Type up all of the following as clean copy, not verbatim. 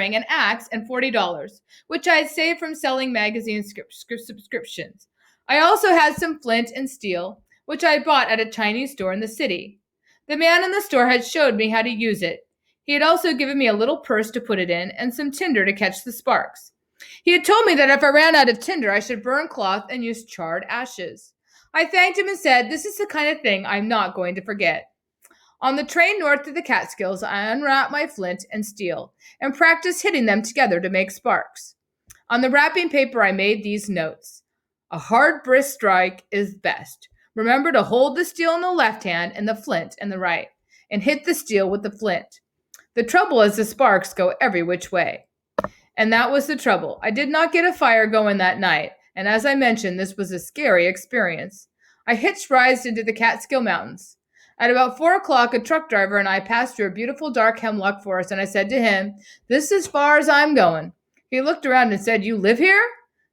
an axe, and $40, which I had saved from selling magazine subscriptions. I also had some flint and steel, which I had bought at a Chinese store in the city. The man in the store had showed me how to use it. He had also given me a little purse to put it in and some tinder to catch the sparks. He had told me that if I ran out of tinder, I should burn cloth and use charred ashes. I thanked him and said, "This is the kind of thing I'm not going to forget." On the train north to the Catskills, I unwrapped my flint and steel and practiced hitting them together to make sparks. On the wrapping paper, I made these notes. A hard, brisk strike is best. Remember to hold the steel in the left hand and the flint in the right, and hit the steel with the flint. The trouble is the sparks go every which way. And that was the trouble. I did not get a fire going that night, and as I mentioned, this was a scary experience. I hitched rides into the Catskill Mountains. At about 4 o'clock, a truck driver and I passed through a beautiful dark hemlock forest, and I said to him, "This is as far as I'm going." He looked around and said, "You live here?"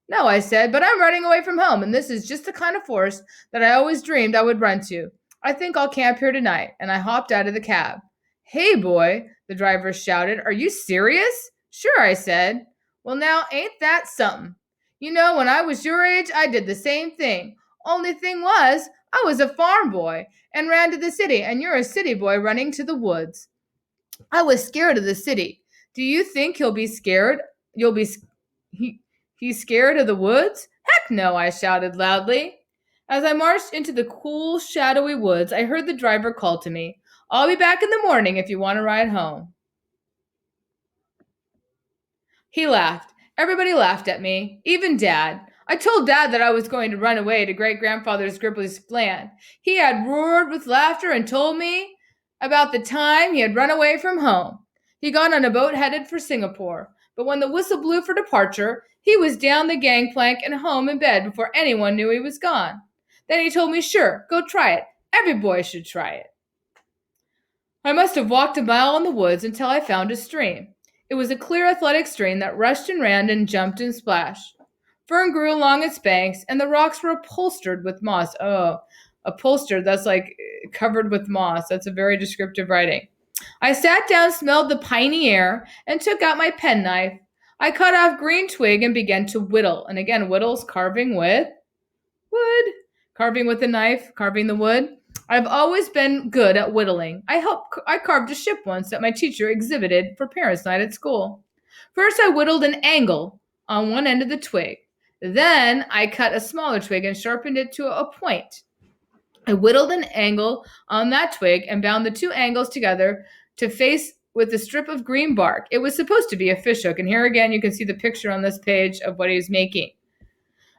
"No," I said, "but I'm running away from home, and this is just the kind of forest that I always dreamed I would run to. I think I'll camp here tonight," and I hopped out of the cab. "Hey, boy," the driver shouted, "are you serious?" "Sure," I said. "Well, now, ain't that something? You know, when I was your age, I did the same thing. Only thing was, I was a farm boy and ran to the city, and you're a city boy running to the woods. I was scared of the city. Do you think he'll be scared? You'll be he's scared of the woods? Heck no," I shouted loudly. As I marched into the cool, shadowy woods, I heard the driver call to me, "I'll be back in the morning if you want to ride home." He laughed. Everybody laughed at me, even Dad. I told Dad that I was going to run away to great-grandfather Gribbly's land. He had roared with laughter and told me about the time he had run away from home. He got on a boat headed for Singapore, but when the whistle blew for departure, he was down the gangplank and home in bed before anyone knew he was gone. Then he told me, "Sure, go try it. Every boy should try it." I must have walked a mile in the woods until I found a stream. It was a clear, athletic stream that rushed and ran and jumped and splashed. Fern grew along its banks, and the rocks were upholstered with moss. Oh, upholstered, that's like covered with moss. That's a very descriptive writing. I sat down, smelled the piney air, and took out my penknife. I cut off green twig and began to whittle. And again, whittle's carving with wood. Carving with a knife, carving the wood. I've always been good at whittling. I carved a ship once that my teacher exhibited for parents' night at school. First, I whittled an angle on one end of the twig. Then I cut a smaller twig and sharpened it to a point. I whittled an angle on that twig and bound the two angles together to face with a strip of green bark. It was supposed to be a fishhook, and here again you can see the picture on this page of what he's making.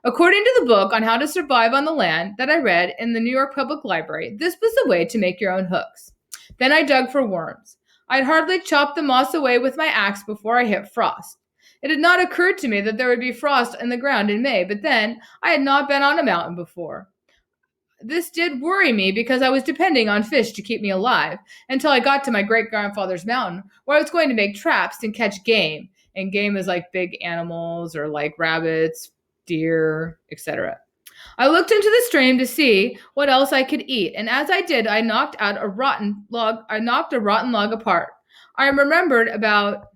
According to the book on how to survive on the land that I read in the New York Public Library, this was the way to make your own hooks. Then I dug for worms. I'd hardly chopped the moss away with my axe before I hit frost. It had not occurred to me that there would be frost in the ground in May, but then I had not been on a mountain before. This did worry me because I was depending on fish to keep me alive until I got to my great-grandfather's mountain, where I was going to make traps and catch game. And game is like big animals or like rabbits, deer, etc. I looked into the stream to see what else I could eat, and as I did, I knocked a rotten log apart. I remembered about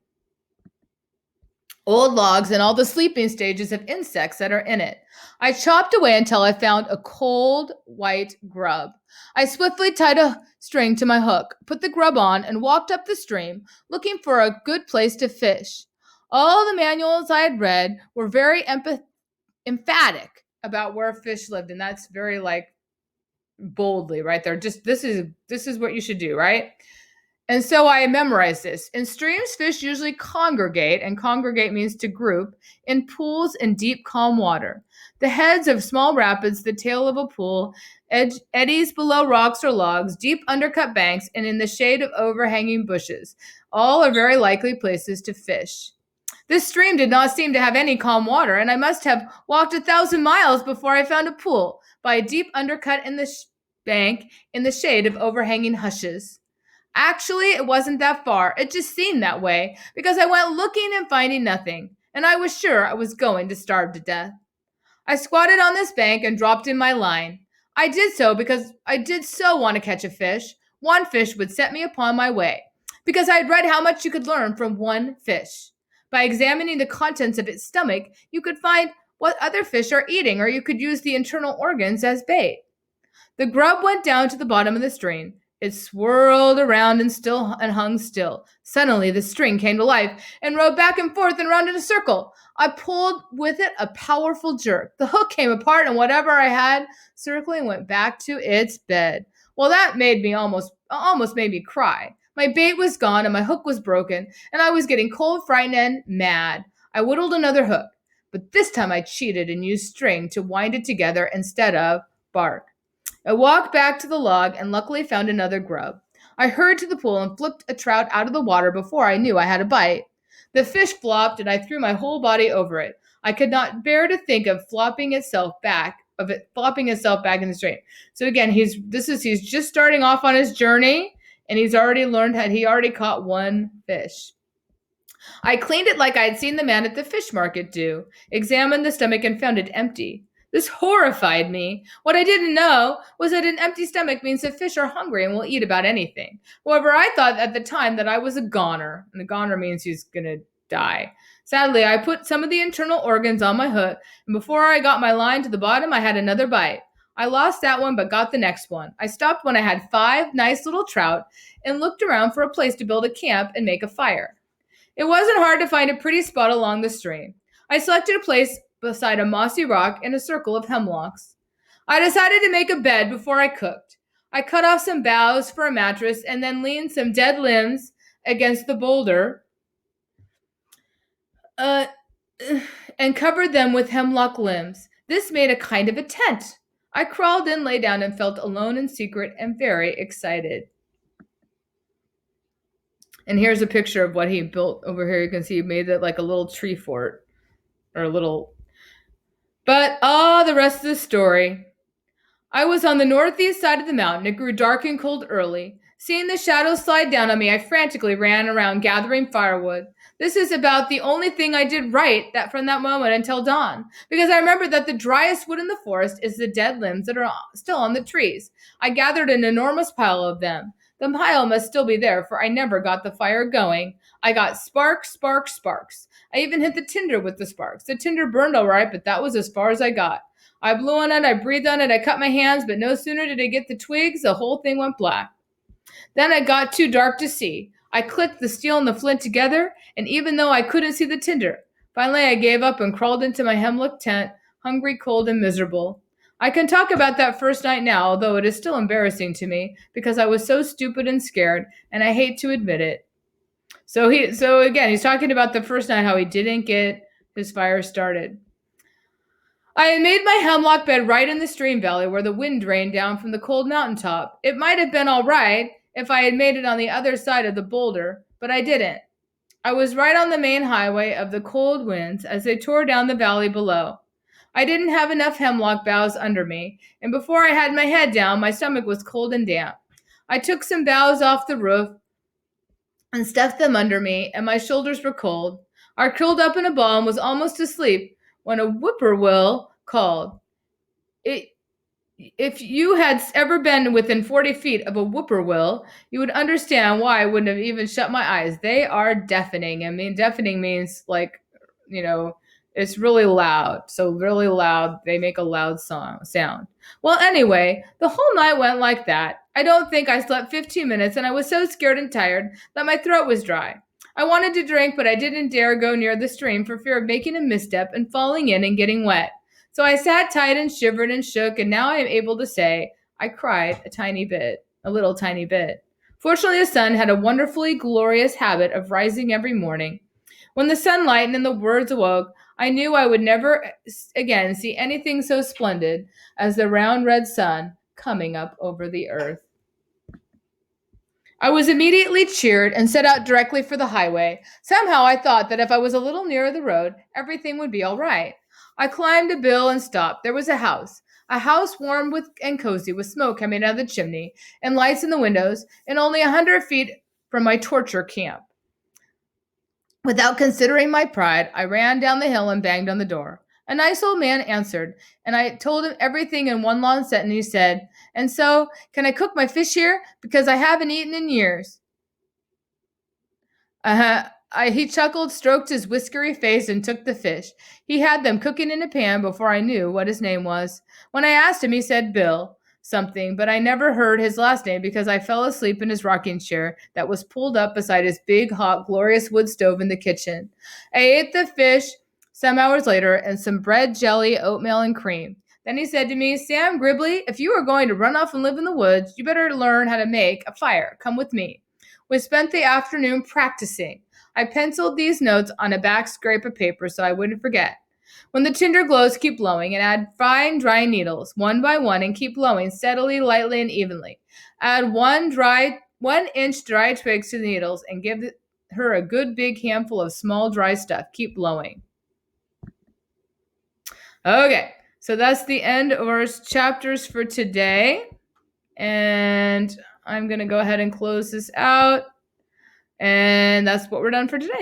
old logs and all the sleeping stages of insects that are in it. I chopped away until I found a cold, white grub. I swiftly tied a string to my hook, put the grub on, and walked up the stream, looking for a good place to fish. All the manuals I had read were very emphatic about where fish lived, and that's very like boldly right there. Just this is what you should do, right? And so I memorized this. In streams, fish usually congregate, and congregate means to group, in pools in deep, calm water. The heads of small rapids, the tail of a pool, eddies below rocks or logs, deep undercut banks, and in the shade of overhanging bushes. All are very likely places to fish. This stream did not seem to have any calm water, and I must have walked 1,000 miles before I found a pool by a deep undercut in the bank in the shade of overhanging hushes. Actually, it wasn't that far. It just seemed that way because I went looking and finding nothing, and I was sure I was going to starve to death. I squatted on this bank and dropped in my line. I did so because I did so want to catch a fish. One fish would set me upon my way, because I had read how much you could learn from one fish. By examining the contents of its stomach, you could find what other fish are eating, or you could use the internal organs as bait. The grub went down to the bottom of the stream. It swirled around and hung still. Suddenly, the string came to life and rode back and forth and round in a circle. I pulled with it a powerful jerk. The hook came apart, and whatever I had circling went back to its bed. Well, that made me almost made me cry. My bait was gone, and my hook was broken, and I was getting cold, frightened, and mad. I whittled another hook, but this time I cheated and used string to wind it together instead of bark. I walked back to the log and luckily found another grub. I hurried to the pool and flipped a trout out of the water before I knew I had a bite. The fish flopped and I threw my whole body over it. I could not bear to think of flopping itself back in the stream. So again, he's just starting off on his journey and he already caught one fish. I cleaned it like I had seen the man at the fish market do, examined the stomach and found it empty. This horrified me. What I didn't know was that an empty stomach means that fish are hungry and will eat about anything. However, I thought at the time that I was a goner, and a goner means he's going to die. Sadly, I put some of the internal organs on my hook, and before I got my line to the bottom, I had another bite. I lost that one, but got the next one. I stopped when I had 5 nice little trout and looked around for a place to build a camp and make a fire. It wasn't hard to find a pretty spot along the stream. I selected a place beside a mossy rock in a circle of hemlocks. I decided to make a bed before I cooked. I cut off some boughs for a mattress and then leaned some dead limbs against the boulder and covered them with hemlock limbs. This made a kind of a tent. I crawled in, lay down, and felt alone and secret and very excited. And here's a picture of what he built over here. You can see he made it like a little tree fort or a little. But the rest of the story. I was on the northeast side of the mountain. It grew dark and cold early. Seeing the shadows slide down on me, I frantically ran around gathering firewood. This is about the only thing I did right from that moment until dawn, because I remembered that the driest wood in the forest is the dead limbs that are still on the trees. I gathered an enormous pile of them. The pile must still be there, for I never got the fire going. I got sparks, sparks, sparks. I even hit the tinder with the sparks. The tinder burned all right, but that was as far as I got. I blew on it, I breathed on it, I cut my hands, but no sooner did I get the twigs, the whole thing went black. Then it got too dark to see. I clicked the steel and the flint together, and even though I couldn't see the tinder, finally I gave up and crawled into my hemlock tent, hungry, cold, and miserable. I can talk about that first night now, although it is still embarrassing to me, because I was so stupid and scared, and I hate to admit it. So again, he's talking about the first night, how he didn't get his fire started. I had made my hemlock bed right in the stream valley where the wind drained down from the cold mountaintop. It might have been all right if I had made it on the other side of the boulder, but I didn't. I was right on the main highway of the cold winds as they tore down the valley below. I didn't have enough hemlock boughs under me, and before I had my head down, my stomach was cold and damp. I took some boughs off the roof and stuffed them under me, and my shoulders were cold. I curled up in a ball and was almost asleep when a whippoorwill called. If you had ever been within 40 feet of a whippoorwill, you would understand why I wouldn't have even shut my eyes. They are deafening. I mean, deafening means like, it's really loud. So really loud, they make a loud sound. Well, anyway, the whole night went like that. I don't think I slept 15 minutes, and I was so scared and tired that my throat was dry. I wanted to drink, but I didn't dare go near the stream for fear of making a misstep and falling in and getting wet. So I sat tight and shivered and shook, and now I am able to say I cried a little tiny bit. Fortunately, the sun had a wonderfully glorious habit of rising every morning. When the sun lightened and the birds awoke, I knew I would never again see anything so splendid as the round red sun coming up over the earth. I was immediately cheered and set out directly for the highway. Somehow I thought that if I was a little nearer the road, everything would be all right. I climbed a bill and stopped. There was a house warm and cozy, with smoke coming out of the chimney and lights in the windows, and only 100 feet from my torture camp. Without considering my pride, I ran down the hill and banged on the door. A nice old man answered, and I told him everything in one long sentence. He said, "And so, can I cook my fish here? Because I haven't eaten in years." He chuckled, stroked his whiskery face, and took the fish. He had them cooking in a pan before I knew what his name was. When I asked him, he said Bill something, but I never heard his last name because I fell asleep in his rocking chair that was pulled up beside his big, hot, glorious wood stove in the kitchen. I ate the fish some hours later and some bread, jelly, oatmeal, and cream. Then he said to me, Sam Gribley, if you are going to run off and live in the woods, you better learn how to make a fire. Come with me. We spent the afternoon practicing. I penciled these notes on a back scrape of paper so I wouldn't forget. When the tinder glows, keep blowing and add fine dry needles one by one and keep blowing steadily, lightly, and evenly. Add 1 inch dry twigs to the needles and give her a good big handful of small dry stuff. Keep blowing. Okay, so that's the end of our chapters for today. And I'm going to go ahead and close this out. And that's what we're done for today.